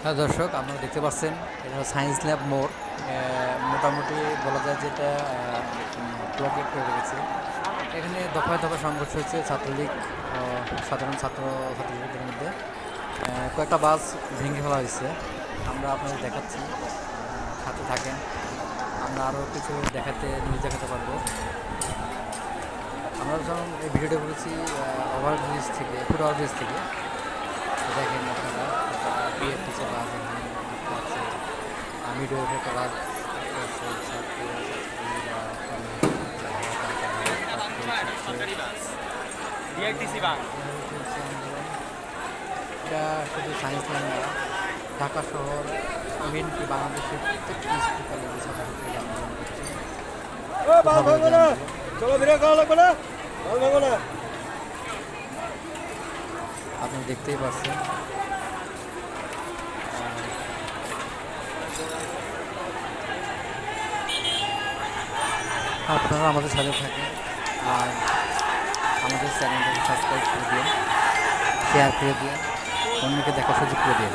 হ্যাঁ দর্শক, আপনারা দেখতে পাচ্ছেন এটা হলো সায়েন্স ল্যাব মোড়। মোটামুটি বলা যায় যে এটা ব্লকেট করে রেখেছে। এখানে দফায় দফায় সংঘর্ষ হয়েছে ছাত্রলীগ সাধারণ ছাত্রীদের মধ্যে। কয়েকটা বাস ভেঙে ফেলা হয়েছে, আমরা আপনাদের দেখাচ্ছি, সাথে থাকেন। আমরা আরও কিছু নিউজ দেখাতে পারবো। আমরা যখন এই ভিডিওটা করেছি ওভারব্রিজ থেকে, ফুট ওভারব্রিজ থেকে, দেখেন আপনারা বিএফটিসি বাস এখানে আছে, মিডিয়া একটা বাস আছে, এটা শুধু সায়েন্স ল্যাব না, ঢাকা শহর এমনকি বাংলাদেশের প্রত্যেকটি স্কুল কলেজে ছাত্রছাত্রীরা আন্দোলন করছে। আপনি দেখতেই পাচ্ছেন। আপনারা আমাদের সাথে থাকেন আর আমাদের চ্যানেলটাকে সাবস্ক্রাইব করে দিন, শেয়ার করে দিন, অন্যকে দেখার সুযোগ করে দিন।